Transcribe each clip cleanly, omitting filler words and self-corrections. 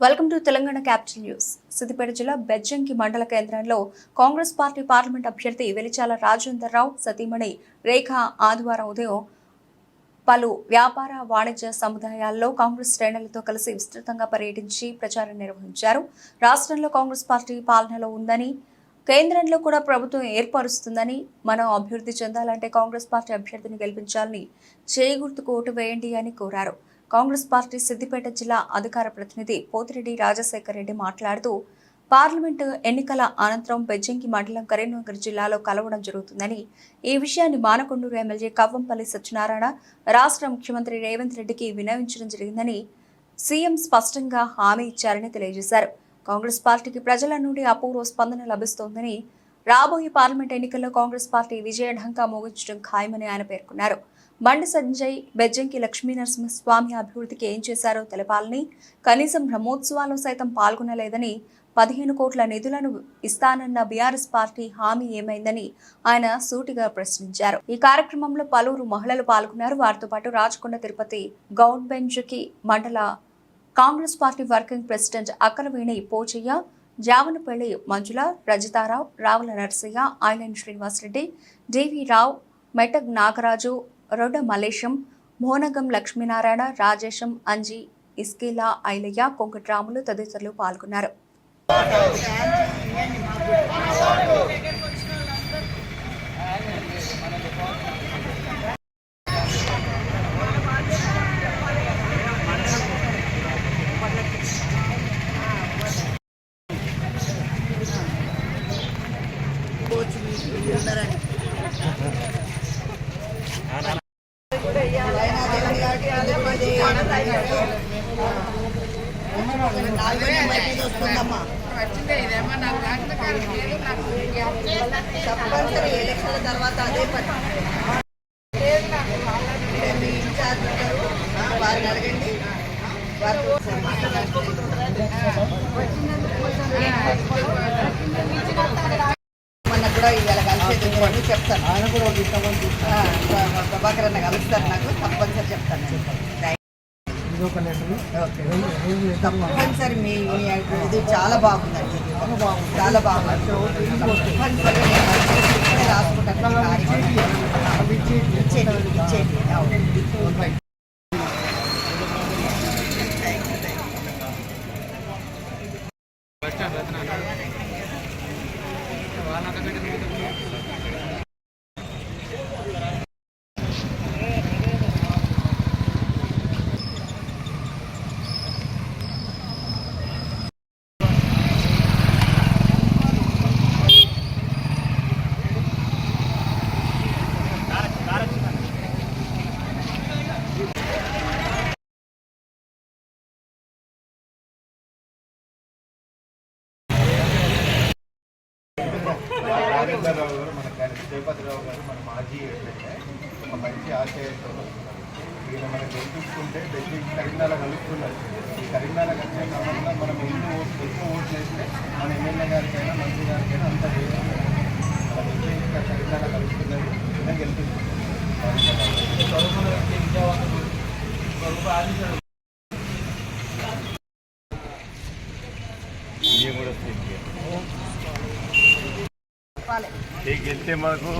Welcome to Telangana capital news. Siddipet జిల్లా బెజ్జంకి మండల కేంద్రంలో కాంగ్రెస్ పార్టీ పార్లమెంట్ అభ్యర్థి వెలిచాల రాజేందర్ రావు సతీమణి రేఖ ఆదివారం ఉదయం పలు వ్యాపార వాణిజ్య సముదాయాల్లో కాంగ్రెస్ శ్రేణులతో కలిసి విస్తృతంగా పర్యటించి ప్రచారం నిర్వహించారు. రాష్ట్రంలో కాంగ్రెస్ పార్టీ పాలనలో ఉందని, కేంద్రంలో కూడా ప్రభుత్వం ఏర్పరుస్తుందని, మనం అభివృద్ధి చెందాలంటే కాంగ్రెస్ పార్టీ అభ్యర్థిని గెలిపించాలని, చేయి గుర్తుకు ఓటు వేయండి అని కోరారు. కాంగ్రెస్ పార్టీ సిద్దిపేట జిల్లా అధికార ప్రతినిధి పోతిరెడ్డి రాజశేఖర్ రెడ్డి మాట్లాడుతూ, పార్లమెంటు ఎన్నికల అనంతరం బెజ్జంకి మండలం కరీంనగర్ జిల్లాలో కలవడం జరుగుతుందని, ఈ విషయాన్ని మానకొండూరు ఎమ్మెల్యే కవ్వంపల్లి సత్యనారాయణ రాష్ట్ర ముఖ్యమంత్రి రేవంత్ రెడ్డికి విన్నవించడం జరిగిందని సీఎం స్పష్టంగా హామీ ఇచ్చారని తెలియజేశారు. కాంగ్రెస్ పార్టీకి ప్రజల నుండి అపూర్వ స్పందన లభిస్తోందని, రాబోయే పార్లమెంట్ ఎన్నికల్లో కాంగ్రెస్ పార్టీ విజయఢంకా మోగించడం ఖాయమని ఆయన పేర్కొన్నారు. బండి సంజయ్ బెజ్జంకి లక్ష్మీనరసింహస్వామి అభివృద్ధికి ఏం చేశారో తెలపాలని, కనీసం బ్రహ్మోత్సవాల్లో సైతం పాల్గొనలేదని, 15 కోట్ల నిధులను ఇస్తానన్న బీఆర్ఎస్ పార్టీ హామీ ఏమైందని ఆయన సూటిగా ప్రశ్నించారు. ఈ కార్యక్రమంలో పలువురు మహిళలు పాల్గొన్నారు. వారితో పాటు రాచకొండ తిరుపతి గౌడ్బెంజ్కి మండల Congress party working president Akkalaveni Pochaiah, Javanapalli Manjula, Rajitha Rao, Ravula Narasaiah, Ailen Srinivasa Reddy, DV Rao, మెటగ్ నాగరాజు, రొడ్డ మల్లేశం, మోనగం లక్ష్మీనారాయణ, రాజేశం, అంజీ, ఇస్కిలా, ఐలయ్య, కొంకట్రాములు తదితరులు పాల్గొన్నారు. తప్పనిసరి ఎలక్షన్ల తర్వాత అదే పని మీ ఇన్ఛార్జ్ ఉంటారు, వారిని అడగండి. మనకు కూడా ఇవాళ కలిసేది చెప్తాను. ప్రభాకర్ అన్న కలుస్తారు, నాకు తప్పనిసరి చెప్తాను. తప్పనిసరి మీ ఇది చాలా బాగుందండి, చాలా బాగుంది. తప్పనిసరి రాసుకుంటాను. ఇచ్చేయండి. రాజేంద్రరావు గారు, మన జయపతిరావు గారు, మన మాజీ ఎమ్మెల్యే, ఒక మంచి ఆశయంతో ఈయన మనం గెలిపించుకుంటే బెజ్జంకి కరీంనగర్ కలుస్తున్నారు. ఈ కరీంనగర్ వచ్చే క్రమంలో మనం ఎక్కువ ఓట్లు వేస్తే మన ఎమ్మెల్యే గారికైనా మంత్రి గారికైనా అంత మన బెజ్జంకి కరీంనగర్ కలుస్తున్నది. ఇలా గెలిపించుకుంటాం. గెలిస్తే మనకు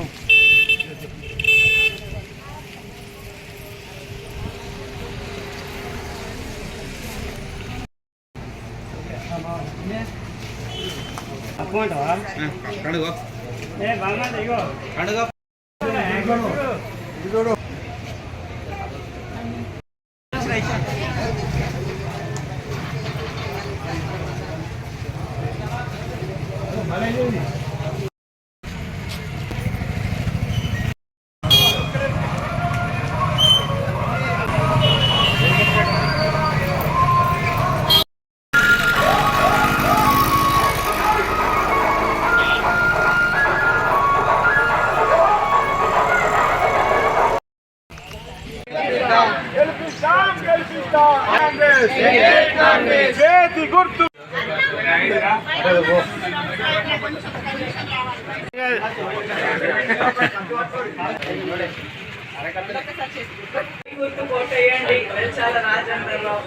చేతి గుర్తు గుర్తు కోటేయండి. Velichala Rajendra Rao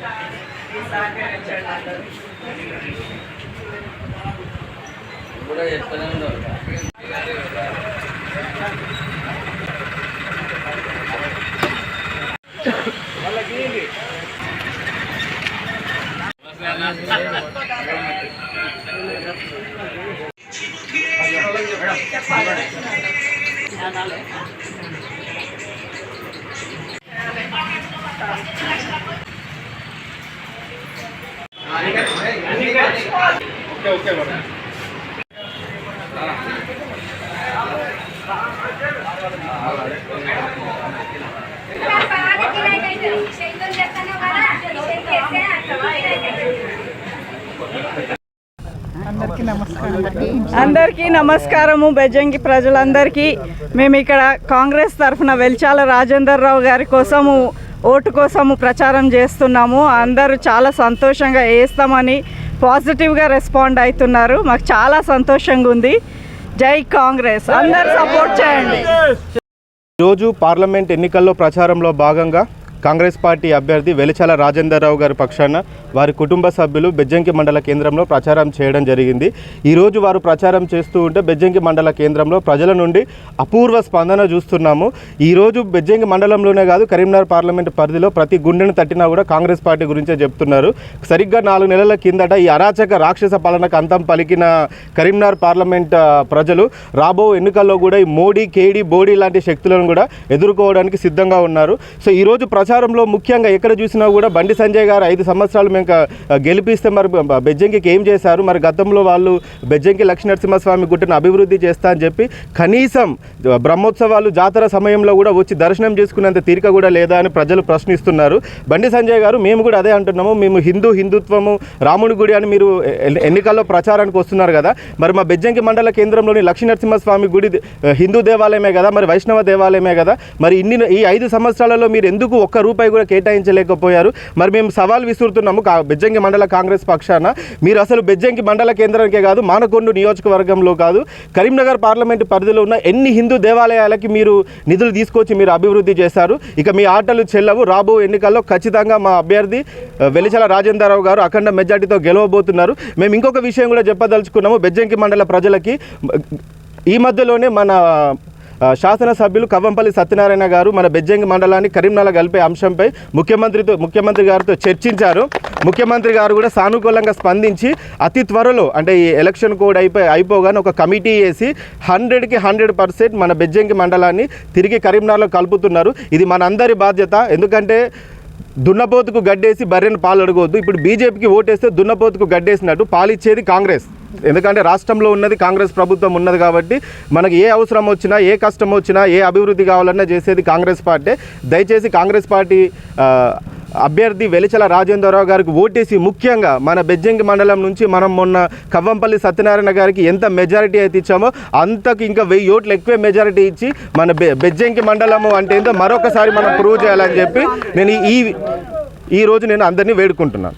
okay madam. అందరికీ నమస్కారము. బెజ్జంకి ప్రజలందరికీ మేము ఇక్కడ కాంగ్రెస్ తరఫున వెల్చాల రాజేందర్ రావు గారి కోసము ఓటు కోసము ప్రచారం చేస్తున్నాము. అందరూ చాలా సంతోషంగా వేస్తామని పాజిటివ్గా రెస్పాండ్ అవుతున్నారు. మాకు చాలా సంతోషంగా ఉంది. జై కాంగ్రెస్, అందరూ సపోర్ట్ చేయండి. ఈరోజు పార్లమెంట్ ఎన్నికల్లో ప్రచారంలో భాగంగా కాంగ్రెస్ పార్టీ అభ్యర్థి వెలిచాల రాజేందర్ రావు గారి పక్షాన వారి కుటుంబ సభ్యులు బెజ్జంకి మండల కేంద్రంలో ప్రచారం చేయడం జరిగింది. ఈరోజు వారు ప్రచారం చేస్తూ ఉంటే బెజ్జంకి మండల కేంద్రంలో ప్రజల నుండి అపూర్వ స్పందన చూస్తున్నాము. ఈరోజు బెజ్జంకి మండలంలోనే కాదు, కరీంనగర్ పార్లమెంట్ పరిధిలో ప్రతి గుండెను తట్టినా కూడా కాంగ్రెస్ పార్టీ గురించే చెప్తున్నారు. సరిగ్గా 4 నెలల కిందట ఈ అరాచక రాక్షస పాలనకు అంతం పలికిన కరీంనగర్ పార్లమెంట్ ప్రజలు రాబో ఎన్నికల్లో కూడా ఈ మోడీ, కేడీ, బోడీ లాంటి శక్తులను కూడా ఎదుర్కోవడానికి సిద్ధంగా ఉన్నారు. సో ఈరోజు ప్రచారంలో ముఖ్యంగా ఎక్కడ చూసినా కూడా బండి సంజయ్ గారు 5 సంవత్సరాలు మేము గెలిపిస్తే మరి బెజ్జంకికి ఏం చేశారు, మరి గతంలో వాళ్ళు బెజ్జంకి లక్ష్మీనరసింహస్వామి గుట్టను అభివృద్ధి చేస్తా అని చెప్పి కనీసం బ్రహ్మోత్సవాలు జాతర సమయంలో కూడా వచ్చి దర్శనం చేసుకునేంత తీరిక కూడా లేదా అని ప్రజలు ప్రశ్నిస్తున్నారు. బండి సంజయ్ గారు మేము కూడా అదే అంటున్నాము. మేము హిందుత్వము, రాముడి గుడి అని మీరు ఎన్నికల్లో ప్రచారానికి వస్తున్నారు కదా, మరి మా బెజ్జంకి మండల కేంద్రంలోని లక్ష్మీనరసింహస్వామి గుడి హిందూ దేవాలయమే కదా, మరి వైష్ణవ దేవాలయమే కదా, మరి ఈ 5 సంవత్సరాలలో మీరు ఎందుకు ఒక్క రూపాయి కూడా కేటాయించలేకపోయారు? మరి మేము సవాల్ విసురుతున్నాము బెజ్జంకి మండల కాంగ్రెస్ పక్షాన. మీరు అసలు బెజ్జంకి మండల కేంద్రానికే కాదు, మానకొండ నియోజకవర్గంలో కాదు, కరీంనగర్ పార్లమెంటు పరిధిలో ఉన్న ఎన్ని హిందూ దేవాలయాలకి మీరు నిధులు తీసుకొచ్చి మీరు అభివృద్ధి చేశారు. ఇక మీ ఆటలు చెల్లవు. రాబో ఎన్నికల్లో ఖచ్చితంగా మా అభ్యర్థి వెలిచాల రాజేందర్ రావు గారు అఖండ మెజార్టీతో గెలవబోతున్నారు. మేము ఇంకొక విషయం కూడా చెప్పదలుచుకున్నాము బెజ్జంకి మండల ప్రజలకి. ఈ మధ్యలోనే మన శాసనసభ్యులు కవ్వంపల్లి సత్యనారాయణ గారు మన బెజ్జంకి మండలాన్ని కరీంనగర్ కలిపే అంశంపై ముఖ్యమంత్రి గారితో చర్చించారు. ముఖ్యమంత్రి గారు కూడా సానుకూలంగా స్పందించి అతి త్వరలో, అంటే ఈ ఎలక్షన్ కోడ్ అయిపోగానే ఒక కమిటీ వేసి 100కి 100% మన బెజ్జంకి మండలాన్ని తిరిగి కరీంనగర్లో కలుపుతున్నారు. ఇది మనందరి బాధ్యత. ఎందుకంటే దున్నపోతుకు గడ్డేసి బర్రెను పాలు అడగవద్దు. ఇప్పుడు బీజేపీకి ఓటేస్తే దున్నపోతుకు గడ్డేసినట్టు పాలిచ్చేది కాంగ్రెస్. ఎందుకంటే రాష్ట్రంలో ఉన్నది కాంగ్రెస్ ప్రభుత్వం ఉన్నది కాబట్టి మనకి ఏ అవసరం వచ్చినా, ఏ కష్టం వచ్చినా, ఏ అభివృద్ధి కావాలన్నా చేసేది కాంగ్రెస్ పార్టీ. దయచేసి కాంగ్రెస్ పార్టీ అభ్యర్థి వెలిచాల రాజేందర్ రావు గారికి ఓటేసి, ముఖ్యంగా మన బెజ్జంకి మండలం నుంచి మనం మొన్న కవ్వంపల్లి సత్యనారాయణ గారికి ఎంత మెజారిటీ అయితే ఇచ్చామో అంతకు ఇంకా 1000 ఓట్లు ఎక్కువే మెజారిటీ ఇచ్చి మన బెజ్జంకి మండలము అంటే ఏంటో మరొకసారి మనం ప్రూవ్ చేయాలని చెప్పి నేను ఈ రోజు అందరినీ వేడుకుంటున్నాను.